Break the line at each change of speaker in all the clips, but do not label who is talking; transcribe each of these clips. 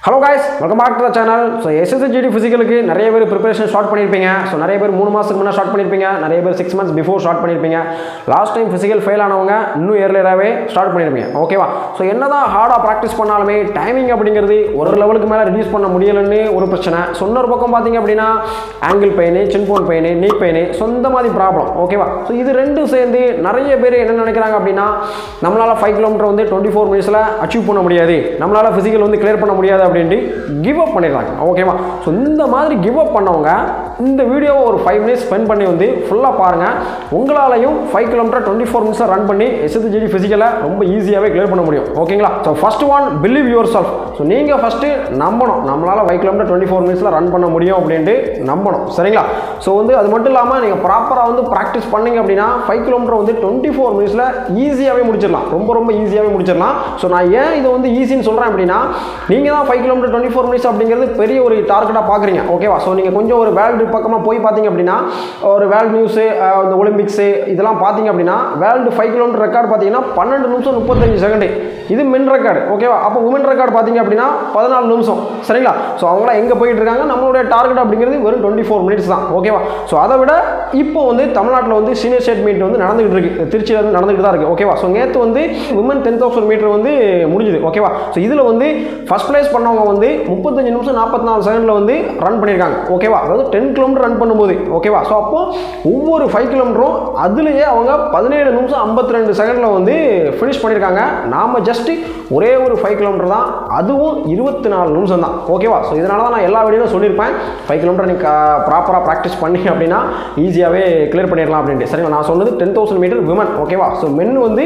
Hello guys, welcome back to the channel. So SSGD ஃபிசிக்கலுக்கு நிறைய பேர் preparation start பண்ணியிருப்பீங்க. So நிறைய பேர் 3 மாதத்துக்கு முன்னே ஸ்டார்ட் பண்ணியிருப்பீங்க, நிறைய பேர் 6 months பிஃபோர் ஸ்டார்ட் பண்ணியிருப்பீங்க. லாஸ்ட் டைம் ஃபிசிக்கல் ஃபெயில் ஆனவங்க இன்னும் ஏர்லியராகவே ஸ்டார்ட் பண்ணியிருப்பீங்க. ஓகேவா? ஸோ என்னதான் ஹார்டாக ப்ராக்டிஸ் பண்ணாலுமே டைமிங் அப்படிங்கிறது ஒரு லெவலுக்கு மேலே ரிடியூஸ் பண்ண முடியலன்னு ஒரு பிரச்சனை. ஸோ இன்னொரு பக்கம் பார்த்தீங்க அப்படின்னா ஆங்கிள் பெயின், சின் போன் பெயின், நீ பெயின், சொந்த மாதிரி ப்ராப்ளம். ஓகேவா? ஸோ இது ரெண்டும் சேர்ந்து நிறைய பேர் என்ன நினைக்கிறாங்க அப்படின்னா நம்மளால் 5 கிலோமீட்டர் வந்து 24 மினிட்ஸில் அச்சீவ் பண்ண முடியாது, நம்மளால் ஃபிசிக்கல் வந்து கிளியர் பண்ண முடியாது அப்படின்ட்டு கிவ் அப் பண்ணிடுறாங்க. ஓகேவா? ஸோ இந்த மாதிரி கிவ் அப் பண்ணவங்க இந்த வீடியோவை ஒரு 5 மினிட்ஸ் ஸ்பெண்ட் பண்ணி வந்து ஃபுல்லாக பாருங்கள். உங்களாலையும் 5 கிலோமீட்டர் 24 மினிட்ஸில் ரன் பண்ணி SSGD ஃபிசிக்கலை ரொம்ப ஈஸியாகவே கிளியர் பண்ண முடியும். ஓகேங்களா? So first one, believe your self. So நீங்கள் ஃபஸ்ட்டு நம்பணும், நம்மளால் 5 கிலோமீட்டர் 24 மினிட்ஸில் ரன் பண்ண முடியும் அப்படின்ட்டு நம்பணும். சரிங்களா? ஸோ வந்து அது மட்டும் இல்லாமல் நீங்கள் ப்ராப்பராக வந்து ப்ராக்டிஸ் பண்ணிங்க அப்படின்னா 5 கிலோமீட்டர் வந்து 24 மினிட்ஸில் ஈஸியாகவே முடிச்சிடலாம், ரொம்ப ஈஸியாகவே முடிச்சிடலாம். ஸோ நான் ஏன் இதை வந்து ஈஸின்னு சொல்கிறேன் அப்படின்னா நீங்கள் தான் 5 கிலோமீட்டர் 24 மினிட்ஸ் அப்படிங்கிறது பெரிய ஒரு டார்கெட்டாக பார்க்குறீங்க. ஓகேவா? ஸோ நீங்கள் கொஞ்சம் ஒரு வேர்ல்டு பக்கமாக போய் பார்த்தீங்க அப்படின்னா ஒரு வேர்ல்டு நியூஸு, இந்த ஒலிம்பிக்ஸு இதெல்லாம் பார்த்தீங்க அப்படின்னா வேர்ல்டு 5 கிலோமீட்டர் ரெக்கார்டு பார்த்தீங்கன்னா 12 நிமிஷம் 35 செகண்டு. இது மென் ரெக்கார்டு. ஓகேவா? அப்போ உமன் ரெக்கார்டு பார்த்தீங்க அப்படின்னா 14 நிமிஷம். சரிங்களா? ஸோ அவங்களாம் எங்கே போயிட்டு இருக்காங்க, நம்மளுடைய டார்கெட் அப்படிங்கிறது வெறும் 24 மினிட்ஸ் தான். ஓகேவா? ஸோ அதை விட இப்போ வந்து தமிழ்நாட்டில் வந்து சீனியர் ஸ்டேட் மீட் வந்து நடந்துகிட்டு இருக்கு, திருச்சியில் வந்து நடந்துகிட்டு தான் இருக்குது. ஓகேவா? ஸோ நேற்று வந்து விமன் 10,000 மீட்டர் வந்து முடிஞ்சுது. ஓகேவா? ஸோ இதில் வந்து ஃபர்ஸ்ட் பிளேஸ் பண்ணவங்க வந்து 35 நிமிஷம் 44 செகண்டில் வந்து ரன் பண்ணியிருக்காங்க. ஓகேவா? அதாவது 10 கிலோமீட்டர் ரன் பண்ணும்போது. ஓகேவா? ஸோ அப்போ ஒவ்வொரு 5 கிலோமீட்டரும் அதுலேயே அவங்க 17 நிமிஷம் 52 செகண்டில் வந்து ஃபினிஷ் பண்ணியிருக்காங்க. நாம் ஜஸ்ட்டு ஒரே ஒரு 5 கிலோமீட்டர் தான், அதுவும் 24 நிமிஷம் தான். ஓகேவா? ஸோ இதனால தான் நான் எல்லா வீடியோவும் சொல்லியிருப்பேன் 5 கிலோமீட்டர் நீங்கள் ப்ராப்பராக ப்ராக்டிஸ் பண்ணி அப்படின்னா ஈஸியாகவே கிளியர் பண்ணிடலாம் அப்படின்ட்டு. சரிங்களா? நான் சொன்னது 10,000 மீட்டர் விமன். ஓகேவா? ஸோ மென் வந்து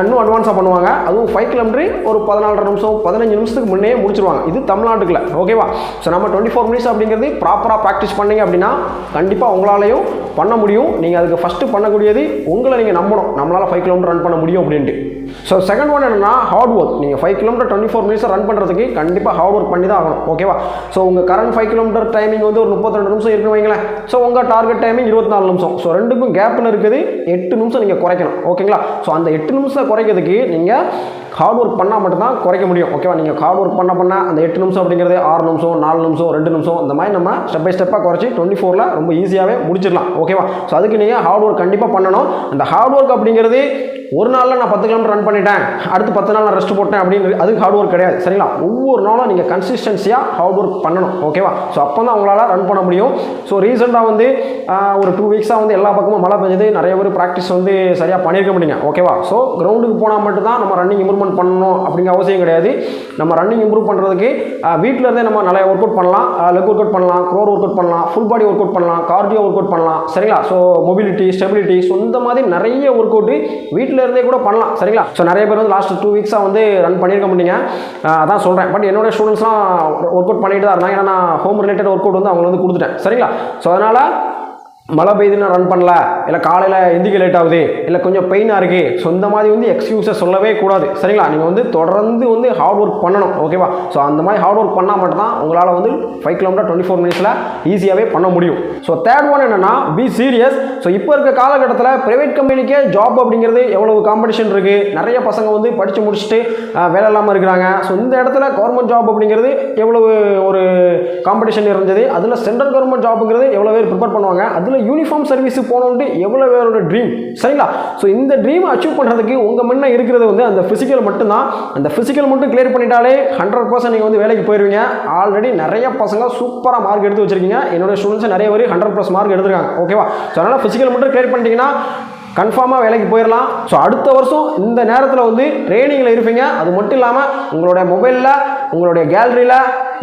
இன்னும் அட்வான்ஸாக பண்ணுவாங்க, அதுவும் 5 கிலோமீட்டர் ஒரு 14 நிமிஷம் 15 நிமிஷத்துக்கு முன்னே முடிச்சிருவாங்க. இது தமிழ்நாட்டுக்குள்ள. ஓகேவா? ஸோ நம்ம 24 மினிட்ஸ் அப்படிங்கிறது ப்ராப்பராக ப்ராக்டிஸ் பண்ணீங்க அப்படின்னா கண்டிப்பாக உங்களாலையும் பண்ண முடியும். நீங்கள் அதுக்கு ஃபஸ்ட்டு பண்ணக்கூடியது உங்களை நீங்கள் நம்பணும், நம்மளால் 5 கிலோமீட்டர் ரன் பண்ண முடியும் அப்படின்ட்டு. ஸோ செகண்ட் ஒன் என்னன்னா ஹார்ட் ஒர்க். நீங்கள் 5 கிலோமீட்டர் 24 மினிட்ஸ் ரன் பண்ணுறதுக்கு கண்டிப்பாக ஹார்ட் ஒர்க் பண்ணி தான் ஆகணும். ஓகேவா? ஸோ உங்கள் கரண்ட் 5 கிலோமீட்டர் டைமிங் வந்து ஒரு 32 நிமிஷம் இருக்குன்னு வைங்களேன். ஸோ உங்கள் டார்கெட் டைமிங் 24 நிமிஷம். ஸோ ரெண்டுக்கும் கேப்பில் இருக்குது 8 நிமிஷம் நீங்கள் குறைக்கணும். ஓகேங்களா? ஸோ அந்த 8 நிமிஷம் குறைக்கிறதுக்கு நீங்கள் ஹார்ட் ஒர்க் பண்ணால் மட்டும்தான் குறைக்க முடியும். ஓகேவா? நீங்கள் ஹார்ட் ஒர்க் பண்ண அந்த 8 நிமிஷம் அப்படிங்கிறது 6 நிமிஷம் 4 நிமிஷம் 2 நிமிஷம் இந்த மாதிரி நம்ம ஸ்டெப் பை ஸ்டெப்பாக குறைச்சி 24ல் ரொம்ப ஈஸியாகவே முடிச்சிடலாம். ஓகேவா? ஸோ அதுக்கு நீங்கள் ஹார்ட் ஒர்க் கண்டிப்பாக பண்ணணும். அந்த ஹார்ட் ஒர்க் அப்படிங்கிறது ஒரு நாளில் நான் 10 கிலோமீட்டர் ரன் பண்ணிட்டேன், அடுத்து 10 நாள் நான் ரெஸ்ட் போட்டேன் அப்படின்னு அதுக்கு ஹார்ட் ஒர்க் கிடையாது. சரிங்களா? ஒவ்வொரு நாளும் நீங்கள் கன்சிஸ்டன்சியாக ஹார்ட் ஒர்க் பண்ணணும். ஓகேவா? ஸோ அப்போ தான் உங்களால் ரன் பண்ண முடியும். ஸோ ரீசெண்டாக வந்து ஒரு 2 வீக்ஸாக வந்து எல்லா பக்கமும் மழை பெஞ்சது, நிறைய பேர் ப்ராக்டிஸ் வந்து சரியாக பண்ணியிருக்க முடியுங்க. ஓகேவா? ஸோ கிரவுண்டுக்கு போனால் மட்டும்தான் நம்ம ரன்னிங் இம்ப்ரூவ்மெண்ட் பண்ணணும் அப்படிங்கிற அவசியம் கிடையாது. நம்ம ரன்னிங் இம்ப்ரூவ் பண்ணுறதுக்கு வீட்டில் இருந்தே நம்ம நிறைய ஒர்க் அவுட் பண்ணலாம். லெக் ஒர்க் அவுட் பண்ணலாம், க்ரோர் ஒர்க் அவுட் பண்ணலாம், ஃபுல் பாடி ஒர்க் அவுட் பண்ணலாம், கார்டியோ ஒர்க் அவுட் பண்ணலாம். சரிங்களா? ஸோ மொபிலிட்டி, ஸ்டெபிலிட்டி, ஸோ இந்த மாதிரி நிறைய ஒர்க் அவுட்டு வீட்டில் இருந்தே கூட பண்ணலாம். சரிங்களா? ஸோ நிறைய பேர் வந்து லாஸ்ட் 2 வீக்ஸாக வந்து ரன் பண்ணியிருக்க முடியுங்க. அதான் சொல்கிறேன். பட் என்னோட ஸ்டூடெண்ட்ஸ்லாம் ஒர்க் அவுட் பண்ணிட்டு தான் இருந்தாங்க. ஏன்னா நான் ஹோம் ரிலேட்டட் ஒர்க் அவுட் வந்து அவங்க வந்து கொடுத்துட்டேன். சரிங்களா? ஸோ அதனால் மழை பெய்யுதுன்னு ரன் பண்ணல, இல்லை காலையில் எந்திக்க லேட் ஆகுது, இல்லை கொஞ்சம் பெயினாக இருக்குது, ஸோ இந்த மாதிரி வந்து எக்ஸ்கியூஸை சொல்லவே கூடாது. சரிங்களா? நீங்கள் வந்து தொடர்ந்து வந்து ஹார்ட் ஒர்க் பண்ணணும். ஓகேவா? ஸோ அந்த மாதிரி ஹார்ட் ஒர்க் பண்ணால் மட்டும்தான் உங்களால் வந்து 5 கிலோமீட்டர் 24 மினிட்ஸில் ஈஸியாகவே பண்ண முடியும். ஸோ தேர்ட் ஒன் என்னென்னா பி சீரியஸ். ஸோ இப்போ இருக்க காலகட்டத்தில் ப்ரைவேட் கம்பெனிக்கே ஜாப் அப்படிங்கிறது எவ்வளவு காம்படிஷன் இருக்குது, நிறைய பசங்க வந்து படித்து முடிச்சுட்டு வேலை இல்லாமல் இருக்கிறாங்க. ஸோ இந்த இடத்துல கவர்மெண்ட் ஜாப் அப்படிங்கிறது எவ்வளவு ஒரு காம்படிஷன் இருந்தது, அதில் சென்ட்ரல் கவர்மெண்ட் ஜாப்புங்கிறது எவ்வளோ பேர் ப்ரிப்பேர் பண்ணுவாங்க, அதில் யூனிஃபார்ம் சர்வீஸ் போகணுன்ட்டு எவ்வளோ பேரோட ட்ரீம். சரிங்களா? ஸோ இந்த ட்ரீமை அச்சீவ் பண்ணுறதுக்கு உங்கள் முன்ன இருக்கிறது வந்து அந்த ஃபிசிக்கல் மட்டும்தான். அந்த ஃபிசிக்கல் மட்டும் கிளியர் பண்ணிட்டாலே 100% நீங்கள் வந்து வேலைக்கு போயிடுவீங்க. ஆல்ரெடி நிறைய பசங்க சூப்பராக மார்க் எடுத்து வச்சிருக்கீங்க. என்னோட ஸ்டூடெண்ட்ஸ் நிறைய பேர் 100+ மார்க் எடுத்துருக்காங்க. ஓகேவா? ஸோ அதனால் ஃபிசிக்கல் மட்டும் கிளியர் பண்ணிட்டீங்கன்னா கன்ஃபார்மாக வேலைக்கு போயிடலாம். ஸோ அடுத்த வருஷம் இந்த நேரத்தில் வந்து ட்ரைனிங்கில் இருப்பீங்க. அது மட்டும் இல்லாமல் உங்களுடைய மொபைலில், உங்களுடைய கேலரியில்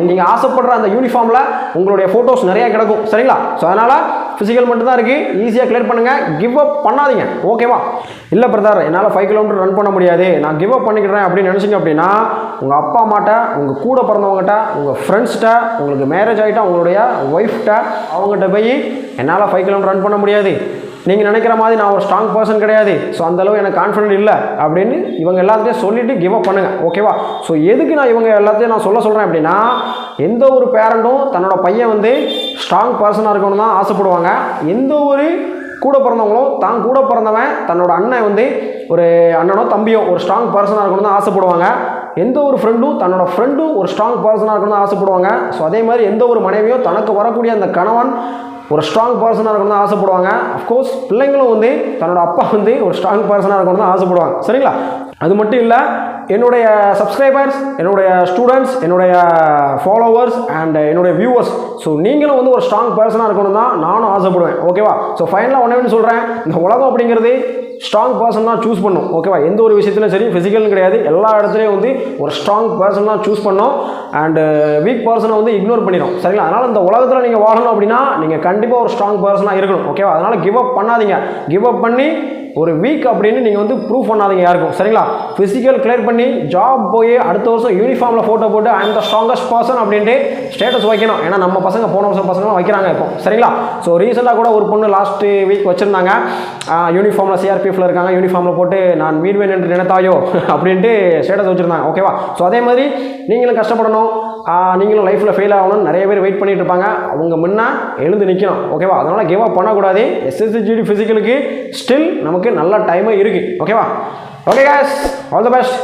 நீங்கள் ஆசைப்படுற அந்த யூனிஃபார்மில் உங்களுடைய ஃபோட்டோஸ் நிறையா கிடக்கும். சரிங்களா? ஸோ அதனால் ஃபிசிக்கல் மட்டும் தான் இருக்குது, ஈஸியாக கிளியர் பண்ணுங்கள். கிவ் அப் பண்ணாதீங்க. ஓகேவா? இல்லை பிரதர் என்னால் 5 கிலோமீட்டர் ரன் பண்ண முடியாது, நான் கிவ் அப் பண்ணிக்கிறேன் அப்படின்னு நினச்சிங்க அப்படின்னா உங்கள் அப்பா அம்மாட்ட, உங்கள் கூட பிறந்தவங்ககிட்ட, உங்கள் ஃப்ரெண்ட்ஸ்கிட்ட, உங்களுக்கு மேரேஜ் ஆகிட்டா உங்களுடைய ஒய்ஃப்கிட்ட, அவங்ககிட்ட போய் என்னால் 5 கிலோமீட்டர் ரன் பண்ண முடியாது, நீங்கள் நினைக்கிற மாதிரி நான் ஒரு ஸ்ட்ராங் பர்சன் கிடையாது, ஸோ அந்தளவு எனக்கு கான்ஃபிடென்ட் இல்லை அப்படின்னு இவங்க எல்லாத்தையும் சொல்லிவிட்டு கிவ் அப் பண்ணுங்கள். ஓகேவா? ஸோ எதுக்கு நான் இவங்க எல்லாத்தையும் நான் சொல்கிறேன் அப்படின்னா எந்த ஒரு பேரண்ட்டும் தன்னோட பையன் வந்து ஸ்ட்ராங் பர்சனாக இருக்கணும்னு தான் ஆசைப்படுவாங்க. எந்த ஒரு கூட பிறந்தவங்களும் தான் கூட பிறந்தவன் தன்னோட அண்ணன் வந்து ஒரு அண்ணனோ தம்பியோ ஒரு ஸ்ட்ராங் பர்சனாக இருக்கணும்னு தான் ஆசைப்படுவாங்க. எந்த ஒரு ஃப்ரெண்டும் தன்னோட ஃப்ரெண்டும் ஒரு ஸ்ட்ராங் பர்சனாக இருக்கணும்னு ஆசைப்படுவாங்க. ஸோ அதே மாதிரி எந்த ஒரு மனைவியும் தனக்கு வரக்கூடிய அந்த கணவன் ஒரு ஸ்ட்ராங் பர்சனாக இருக்கணும்னு ஆசைப்படுவாங்க. அஃப்கோர்ஸ் பிள்ளைங்களும் வந்து தன்னோட அப்பா வந்து ஒரு ஸ்ட்ராங் பர்சனாக இருக்கணும்னு ஆசைப்படுவாங்க. சரிங்களா? அது மட்டும் இல்லை, என்னுடைய சப்ஸ்கிரைபர்ஸ், என்னுடைய ஸ்டூடெண்ட்ஸ், என்னுடைய ஃபாலோவர்ஸ் அண்ட் என்னுடைய வியூவர்ஸ், ஸோ நீங்களும் வந்து ஒரு ஸ்ட்ராங் பர்சனாக இருக்கணும் தான் நானும் ஆசைப்படுவேன். ஓகேவா? ஸோ ஃபைனலாக ஒன்று சொல்கிறேன், இந்த உலகம் அப்படிங்கிறது ஸ்ட்ராங் பர்சன் தான் சூஸ் பண்ணும். ஓகேவா? எந்த ஒரு விஷயத்துலையும் சரி, ஃபிசிக்கல்னு கிடையாது, எல்லா இடத்துலையும் வந்து ஒரு ஸ்ட்ராங் பர்சன் தான் சூஸ் பண்ணோம். அண்டு வீக் பர்சனை வந்து இக்னோர் பண்ணிடும். சரிங்களா? அதனால் இந்த உலகத்தில் நீங்கள் வாழணும் அப்படின்னா நீங்கள் கண்டிப்பாக ஒரு ஸ்ட்ராங் பர்சனாக இருக்கணும். ஓகேவா? அதனால் கிவ் அப் பண்ணாதீங்க. கிவ் அப் பண்ணி ஒரு வீக் அப்படின்னு நீங்கள் வந்து ப்ரூவ் பண்ணாதீங்க யாருக்கும். சரிங்களா? ஃபிசிக்கல் கிளியர் பண்ணி ஜாப் போய் அடுத்த வருஷம் யூனிஃபார்மில் ஃபோட்டோ போட்டு I am the strongest person அப்படின்ட்டு ஸ்டேட்டஸ் வைக்கணும். ஏன்னா நம்ம பசங்க போன வருஷம் பசங்களும் வைக்கிறாங்க இப்போ. சரிங்களா? ஸோ ரீசெண்டாக கூட ஒரு பொண்ணு லாஸ்ட் வீக் வச்சுருந்தாங்க, யூனிஃபார்மில் சிஆர்பிஎஃப்ல இருக்காங்க, யூனிஃபார்மில் போட்டு நான் வீடுவேன் என்று நினைத்தாயோ அப்படின்ட்டு ஸ்டேட்டஸ் வச்சுருந்தாங்க. ஓகேவா? ஸோ அதே மாதிரி நீங்களும் கஷ்டப்படணும், நீங்களும் லைஃப்பில் ஃபெயில் ஆகணும்னு நிறைய பேர் வெயிட் பண்ணிட்டு இருப்பாங்க. அவங்க முன்னே எழுந்து நிற்கணும். ஓகேவா? அதனால் கிவ் அப் பண்ணக்கூடாது. SSGD ஃபிசிக்கலுக்கு ஸ்டில் நமக்கு நல்ல டைமே இருக்குது. ஓகேவா? Okay guys, all the best.